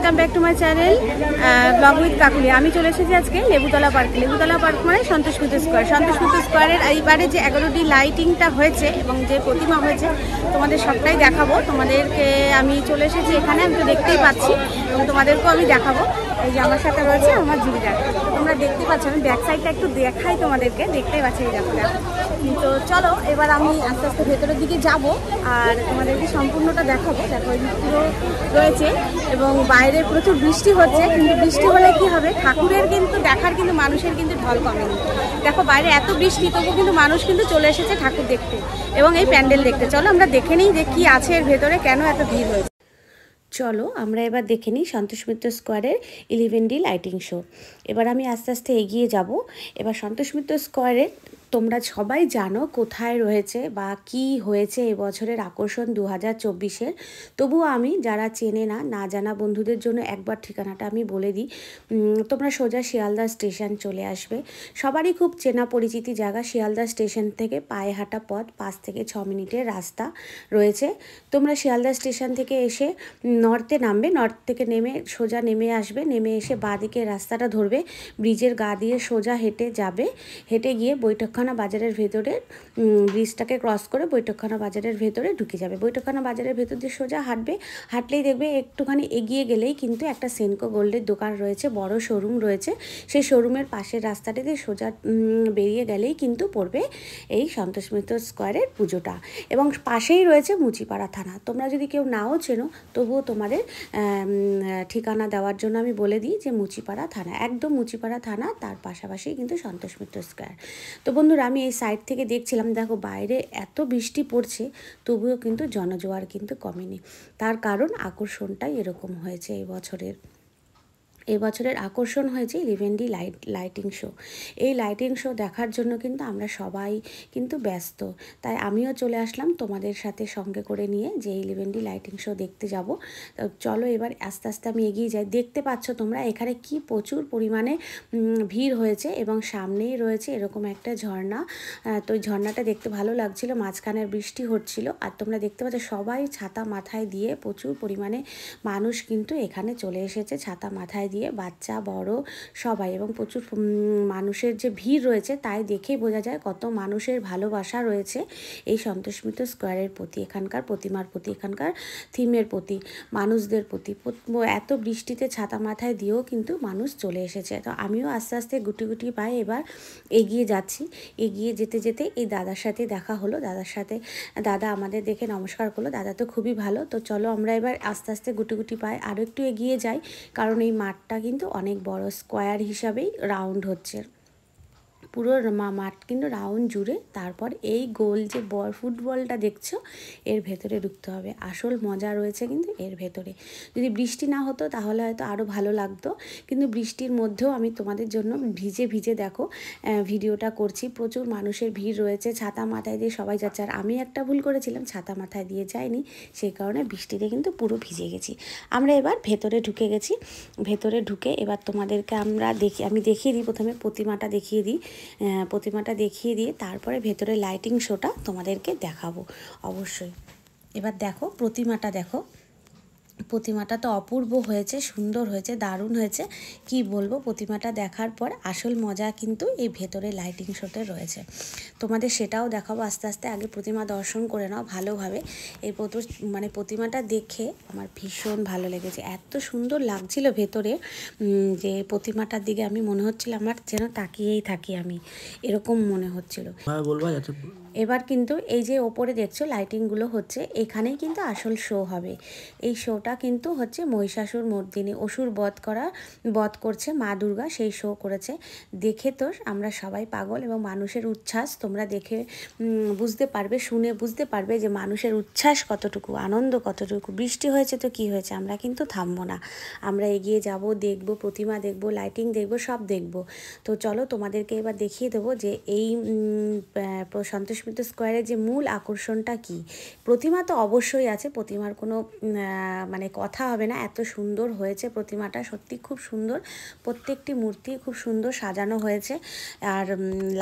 Welcome back to my channel blog with Kakuli. আমি চলে এসেছি আজকে লেবুতলা পার্ক। লেবুতলা পার্ক মানে সন্তোষ মিত্র স্কোয়ার। সন্তোষ মিত্র স্কোয়ারের এইবারে যে 11টি লাইটিংটা হয়েছে এবং যে প্রতিমা হয়েছে তোমাদের সবটাই দেখাবো। তোমাদেরকে আমি চলে এসেছি এখানে, আমি তো দেখতেই পাচ্ছি এবং তোমাদেরকেও আমি দেখাবো। এই যে আমার সাথে রয়েছে আমার জুড়িদার, তোমরা দেখতে পাচ্ছ। আমি ব্যাক সাইডটা একটু দেখাই তোমাদেরকে, দেখতেই পাচ্ছি। এই দেখো দেখো। তো চলো এবার আমি আস্তে আস্তে ভেতরের দিকে যাব আর তোমাদেরকে সম্পূর্ণটা দেখাবো। দেখো পুরো রয়েছে এবং বাইরে প্রচুর বৃষ্টি হচ্ছে, কিন্তু বৃষ্টি হলে কি হবে, ঠাকুরের কিন্তু দেখার কিন্তু মানুষের কিন্তু ঢল কমেনি। দেখো বাইরে এত বৃষ্টি, তবু কিন্তু মানুষ কিন্তু চলে এসেছে ঠাকুর দেখতে এবং এই প্যান্ডেল দেখতে। চলো আমরা দেখে নিই যে কী আছে এর ভেতরে, কেন এত ভিড় হয়েছে। চলো আমরা এবার দেখে নিই সন্তোষ মিত্র স্কোয়ারের 11D লাইটিং শো। এবার আমি আস্তে আস্তে এগিয়ে যাব। এবার সন্তোষ মিত্র স্কোয়ারের তোমরা সবাই জানো কোথায় রয়েছে বা কি হয়েছে এবছরের আকর্ষণ 2024-এর। তবুও আমি যারা চেনে না জানা বন্ধুদের জন্য একবার ঠিকানাটা আমি বলে দিই। তোমরা সোজা শিয়ালদা স্টেশন চলে আসবে। সবারই খুব চেনা পরিচিতি জায়গা। শিয়ালদা স্টেশন থেকে পায়ে হাঁটা পথ, 5 থেকে 6 মিনিটের রাস্তা রয়েছে। তোমরা শিয়ালদা স্টেশন থেকে এসে নর্থে নামবে, নর্থ থেকে নেমে সোজা নেমে আসবে, নেমে এসে বাঁদিকে রাস্তাটা ধরবে, ব্রিজের গা দিয়ে সোজা হেঁটে যাবে। হেঁটে গিয়ে বৈঠকখানা বাজারের ভেতরে, ব্রিজটাকে ক্রস করে বৈঠকখানা বাজারের ভেতরে ঢুকে যাবে। বৈঠকখানা বাজারের ভেতর দিয়ে সোজা হাঁটলেই দেখবে একটুখানি এগিয়ে গেলেই কিন্তু একটা সেনকো গোল্ডের দোকান রয়েছে, বড় শোরুম রয়েছে। সেই শোরুমের পাশের রাস্তাটা দিয়ে সোজা বেরিয়ে গেলেই কিন্তু পড়বে এই সন্তোষ মিত্র স্কোয়ারের পুজোটা। এবং পাশেই রয়েছে মুচিপাড়া থানা। তোমরা যদি কেউ নাও চেনো, তবুও তোমাদের ঠিকানা দেওয়ার জন্য আমি বলে দিই যে মুচিপাড়া থানা, একদম মুচিপাড়া থানা, তার পাশাপাশি কিন্তু সন্তোষ মিত্র স্কোয়ার। তো বন্ধুরা আমি এই সাইড থেকে দেখছিলাম, দেখো বাইরে এত বৃষ্টি পড়ছে, তবুও কিন্তু জনজোয়ার কিন্তু কমেনি। তার কারণ আকর্ষণটাই এরকম হয়েছে এবছরের আকর্ষণ হয়েছে 11D লাইটিং শো। এই লাইটিং শো দেখার জন্য কিন্তু আমরা সবাই কিন্তু ব্যস্ত, তাই আমিও চলে আসলাম তোমাদের সাথে সঙ্গে করে নিয়ে যে 11D লাইটিং শো দেখতে যাব। তো চলো এবার আস্তে আস্তে আমি এগিয়ে যাই। দেখতে পাচ্ছ তোমরা এখানে কি প্রচুর পরিমাণে ভিড় হয়েছে এবং সামনেই রয়েছে এরকম একটা ঝর্ণা। তো ওই ঝর্ণাটা দেখতে ভালো লাগছিল, মাঝখানের বৃষ্টি হচ্ছিল। আর তোমরা দেখতে পাচ্ছ সবাই ছাতা মাথায় দিয়ে, প্রচুর পরিমাণে মানুষ কিন্তু এখানে চলে এসেছে ছাতা মাথায় দিয়ে, বাচ্চা বড় সবাই। এবং প্রচুর মানুষের যে ভিড় রয়েছে তাই দেখেই বোঝা যায় কত মানুষের ভালোবাসা রয়েছে এই সন্তোষ মিত্র স্কোয়ারের প্রতি, এখানকার প্রতিমার প্রতি, এখানকার থিমের প্রতি, মানুষদের প্রতি। এত বৃষ্টিতে ছাতা মাথায় দিয়েও কিন্তু মানুষ চলে এসেছে। তো আমিও আস্তে আস্তে গুটি গুটি পায়ে এবার এগিয়ে যাচ্ছি। এগিয়ে যেতে যেতে এই দাদার সাথে দেখা হলো। দাদা আমাদের দেখে নমস্কার করলো। দাদা তো খুবই ভালো। তো চলো আমরা এবার আস্তে আস্তে গুটি গুটি পায়ে আরও একটু এগিয়ে যাই, কারণ এই মাঠটা কিন্তু অনেক বড়, স্কোয়ার হিসাবেই রাউন্ড হচ্ছে পুরো মাঠ কিন্তু রাউন্ড জুড়ে। তারপর এই গোল যে ফুটবলটা দেখছো এর ভেতরে ঢুকতে হবে। আসল মজা রয়েছে কিন্তু এর ভেতরে। যদি বৃষ্টি না হতো তাহলে হয়তো আরও ভালো লাগতো, কিন্তু বৃষ্টির মধ্যেও আমি তোমাদের জন্য ভিজে ভিজে দেখো ভিডিওটা করছি। প্রচুর মানুষের ভিড় রয়েছে, ছাতা মাথায় দিয়ে সবাই যাচ্ছে। আর আমি একটা ভুল করেছিলাম, ছাতা মাথায় দিয়ে যাইনি, সেই কারণে বৃষ্টিতে কিন্তু পুরো ভিজে গেছি। আমরা এবার ভেতরে ঢুকে গেছি। ভেতরে ঢুকে এবার তোমাদেরকে আমি দেখিয়ে দিই, প্রথমে প্রতিমাটা দেখিয়ে দিয়ে তারপরে ভেতরে লাইটিং শোটা তোমাদেরকে দেখাবো অবশ্যই। এবার দেখো প্রতিমাটা তো অপূর্ব হয়েছে, সুন্দর হয়েছে, দারুণ হয়েছে। কি বলবো, প্রতিমাটা দেখার পর আসল মজা কিন্তু এই ভেতরে লাইটিং শোতে রয়েছে। তোমাদের সেটাও দেখাবো আস্তে আস্তে। আগে প্রতিমা দর্শন করে নাও ভালোভাবে। এই প্রতিমাটা দেখে আমার ভীষণ ভালো লেগেছে, এত সুন্দর লাগছিল ভেতরে যে প্রতিমাটার দিকে আমি মনে হচ্ছিল আমার যেন তাকিয়েই থাকি আমি, এরকম মনে হচ্ছিল। এবার কিন্তু এই যে ওপরে দেখছো লাইটিংগুলো হচ্ছে, এখানেই কিন্তু আসল শো হবে। এই শোটা কিন্তু হচ্ছে মহিষাসুর মর্দিনী, অসুর বধ করছে মা দুর্গা, সেই শো করেছে। দেখে তো আমরা সবাই পাগল, এবং মানুষের উচ্ছ্বাস তোমরা দেখে শুনে বুঝতে পারবে যে মানুষের উচ্ছ্বাস কতটুকু, আনন্দ কতটুকু। বৃষ্টি হয়েছে তো কি হয়েছে, আমরা কিন্তু থামবো না, আমরা এগিয়ে যাব, দেখব, প্রতিমা দেখব, লাইটিং দেখব, সব দেখব। তো চলো তোমাদেরকে এবার দেখিয়ে দেবো যে এই সন্তোষ সন্তোষমিত্র স্কোয়ারের যে মূল আকর্ষণটা কি। প্রতিমা তো অবশ্যই আছে, প্রতিমার কোনো মানে কথা হবে না, এত সুন্দর হয়েছে প্রতিমাটা, সত্যি খুব সুন্দর। প্রত্যেকটি মূর্তি খুব সুন্দর সাজানো হয়েছে। আর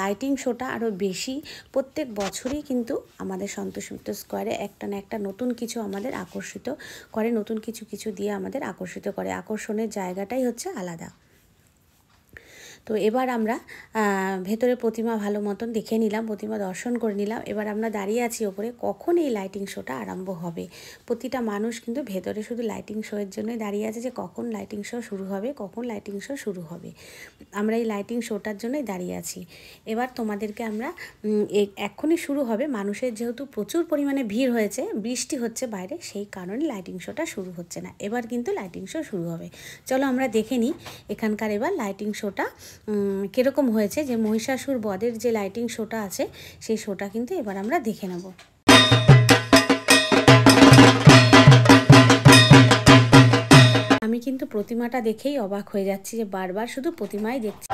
লাইটিং শোটা আরও বেশি। প্রত্যেক বছরই কিন্তু আমাদের সন্তোষমিত্র স্কোয়ারে একটা না একটা নতুন কিছু আমাদের আকর্ষিত করে, নতুন কিছু কিছু দিয়ে আমাদের আকর্ষিত করে। আকর্ষণের জায়গাটাই হচ্ছে আলাদা। তো এবার আমরা ভেতরে প্রতিমা ভালো মতন দেখে নিলাম, প্রতিমা দর্শন করে নিলাম। এবার আমরা দাঁড়িয়ে আছি ওপরে, কখন এই লাইটিং শোটা আরম্ভ হবে। প্রতিটা মানুষ কিন্তু ভেতরে শুধু লাইটিং শোয়ের জন্যই দাঁড়িয়ে আছে, যে কখন লাইটিং শো শুরু হবে, কখন লাইটিং শো শুরু হবে। আমরা এই লাইটিং শোটার জন্যই দাঁড়িয়ে আছি। এবার তোমাদেরকে আমরা এক্ষুনি শুরু হবে, মানুষের যেহেতু প্রচুর পরিমাণে ভিড় হয়েছে, বৃষ্টি হচ্ছে বাইরে, সেই কারণে লাইটিং শোটা শুরু হচ্ছে না। এবার কিন্তু লাইটিং শো শুরু হবে। চলো আমরা দেখে নিই এখানকার এবার লাইটিং শোটা কীরকম হয়েছে। যে মহিষাসুর বধের যে লাইটিং শোটা আছে, সেই শোটা কিন্তু এবার আমরা দেখে নেব। আমি কিন্তু প্রতিমাটা দেখেই অবাক হয়ে যাচ্ছি, যে বারবার শুধু প্রতিমাই দেখছি।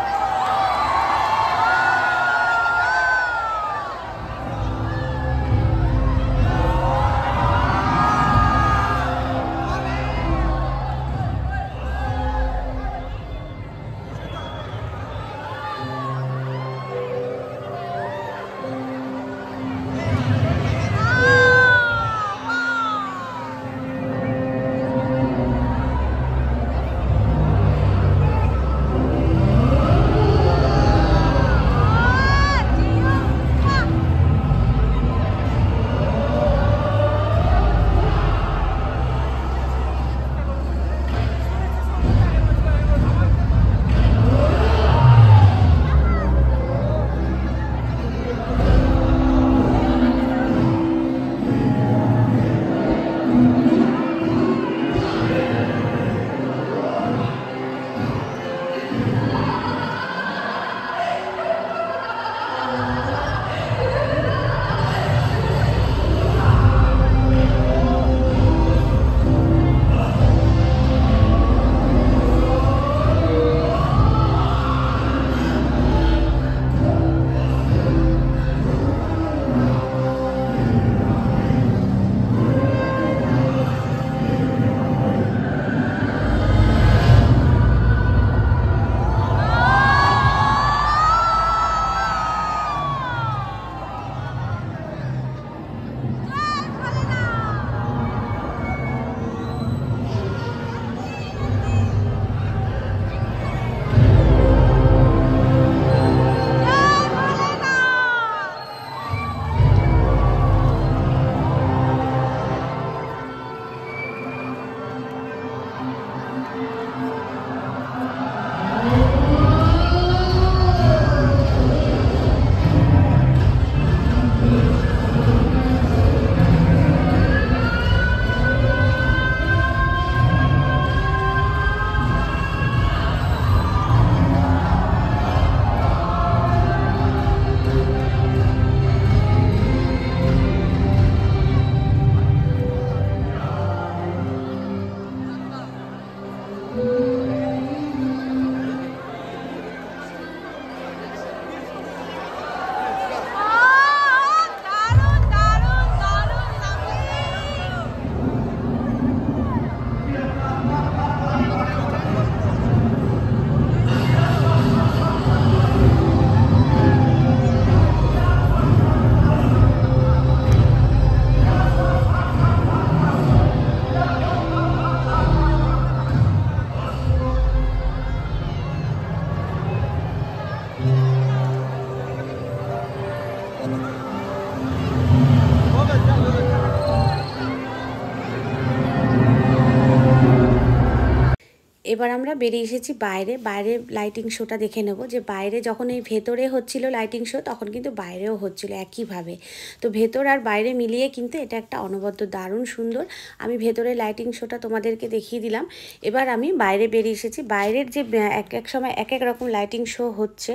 এবার আমরা বেরিয়ে এসেছি বাইরে। বাইরে লাইটিং শোটা দেখে নেব, যে বাইরে যখন এই ভেতরে হচ্ছিল লাইটিং শো, তখন কিন্তু বাইরেও হচ্ছিল একইভাবে। তো ভেতর আর বাইরে মিলিয়ে কিন্তু এটা একটা অনবদ্য দারুণ সুন্দর। আমি ভেতরে লাইটিং শোটা তোমাদেরকে দেখিয়ে দিলাম। এবার আমি বাইরে বেরিয়ে এসেছি। বাইরের যে এক এক সময় এক এক রকম লাইটিং শো হচ্ছে,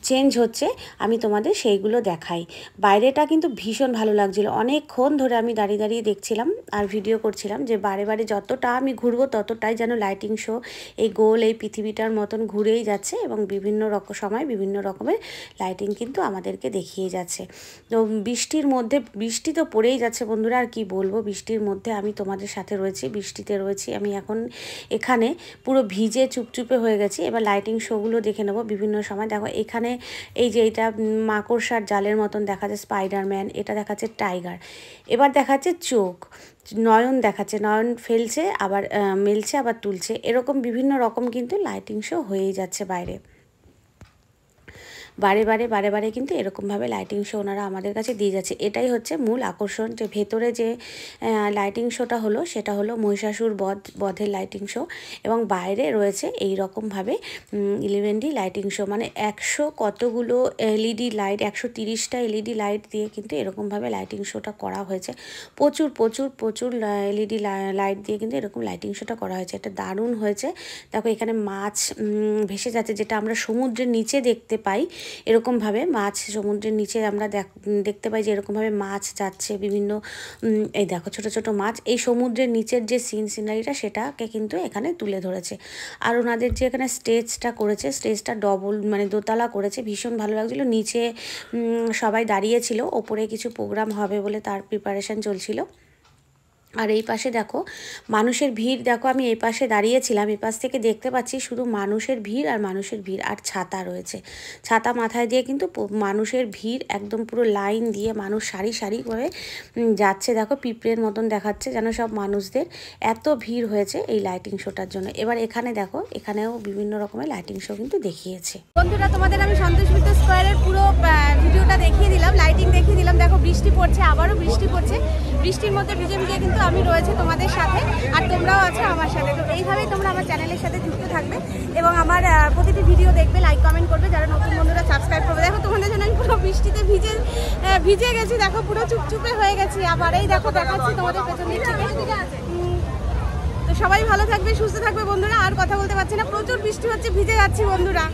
চেঞ্জ হচ্ছে, আমি তোমাদের সেইগুলো দেখাই। বাইরেটা কিন্তু ভীষণ ভালো লাগছিল, অনেকক্ষণ ধরে আমি দাঁড়িয়ে দাঁড়িয়ে দেখছিলাম আর ভিডিও করছিলাম, যে বারে বারে যতটা আমি ঘুরবো ততটাই যেন লাইটিং শো এই গোল এই পৃথিবীটার মতন ঘুরেই যাচ্ছে এবং বিভিন্ন সময় বিভিন্ন রকমের লাইটিং কিন্তু আমাদেরকে দেখিয়ে যাচ্ছে। তো বৃষ্টি তো পড়েই যাচ্ছে বন্ধুরা, আর কি বলবো, বৃষ্টির মধ্যে আমি তোমাদের সাথে রয়েছি, বৃষ্টিতে রয়েছি আমি এখন এখানে পুরো ভিজে চুপচুপে হয়ে গেছি। এবার লাইটিং শোগুলো দেখে নেবো বিভিন্ন সময়। দেখো এখানে এই যে এটা মাকড়সার জালের মতন দেখা যাচ্ছে স্পাইডারম্যান, এটা দেখাচ্ছে টাইগার, এবার দেখাচ্ছে চোখ, নয়ন দেখাচ্ছে, নয়ন ফেলছে আবার মেলছে আবার তুলছে, এরকম বিভিন্ন রকম কিন্তু লাইটিং শো হয়েই যাচ্ছে বাইরে। বারে বারে কিন্তু এরকমভাবে লাইটিং শো ওনারা আমাদের কাছে দিয়ে যাচ্ছে। এটাই হচ্ছে মূল আকর্ষণ, যে ভেতরে যে লাইটিং শোটা হলো সেটা হলো মহিষাসুর বধের লাইটিং শো, এবং বাইরে রয়েছে এই রকমভাবে 11D লাইটিং শো, মানে 100 কতগুলো এলইডি লাইট, 130টা এলইডি লাইট দিয়ে কিন্তু এরকমভাবে লাইটিং শোটা করা হয়েছে। প্রচুর এলইডি লাইট দিয়ে কিন্তু এরকম লাইটিং শোটা করা হয়েছে। এটা দারুণ হয়েছে। দেখো এখানে মাছ ভেসে যাচ্ছে, যেটা আমরা সমুদ্রের নিচে দেখতে পাই, এরকমভাবে মাছ সমুদ্রের নিচে আমরা দেখতে পাই যে এরকমভাবে মাছ যাচ্ছে বিভিন্ন, এই দেখো ছোট ছোট মাছ, এই সমুদ্রের নিচের যে সিনারিটা সেটাকে কিন্তু এখানে তুলে ধরেছে। আর ওনাদের যে এখানে স্টেজটা করেছে, স্টেজটা মানে দোতলা করেছে, ভীষণ ভালো লাগছিলো। নিচে সবাই দাঁড়িয়েছিল, ওপরে কিছু প্রোগ্রাম হবে বলে তার প্রিপারেশন চলছিল। আর এই পাশে দেখো মানুষের ভিড়, দেখো আমি এই পাশে দাঁড়িয়েছিলাম, এই পাশ থেকে দেখতে পাচ্ছি শুধু মানুষের ভিড় আর মানুষের ভিড়, আর ছাতা রয়েছে, ছাতা মাথায় দিয়ে কিন্তু মানুষের ভিড়, একদম পুরো লাইন দিয়ে মানুষ সারি করে যাচ্ছে। দেখো পিঁপড়ের মতন দেখাচ্ছে যেন সব মানুষদের, এত ভিড় হয়েছে এই লাইটিং শোটার জন্য। এবার এখানে দেখো, এখানেও বিভিন্ন রকমের লাইটিং শো কিন্তু দেখিয়েছে। বন্ধুরা তোমাদের আমি সন্তোষ মিত্র স্কোয়ারের পুরো ভিডিওটা দেখিয়ে দিলাম, লাইটিং দেখিয়ে দিলাম। দেখো বৃষ্টি পড়ছে, আবারও বৃষ্টি পড়ছে, বৃষ্টির মধ্যে ভিজে কিন্তু আমি রয়েছে তোমাদের সাথে, আর তোমরাও আছো আমার সাথে। তো এইভাবেই তোমরা আমার চ্যানেলের সাথে যুক্ত থাকবে এবং আমার প্রতিটি ভিডিও দেখবে, লাইক কমেন্ট করবে, যারা নতুন বন্ধুরা সাবস্ক্রাইব করবে। দেখো তোমাদের জন্য আমি পুরো বৃষ্টিতে ভিজে গেছি, দেখো পুরো চুপচুপে হয়ে গেছি। আবার এই দেখো দেখাচ্ছি তোমাদের পেছন দিক থেকে। তো সবাই ভালো থাকবে, সুস্থ থাকবে বন্ধুরা। আর কথা বলতে পারছি না, প্রচুর বৃষ্টি হচ্ছে, ভিজে যাচ্ছি বন্ধুরা।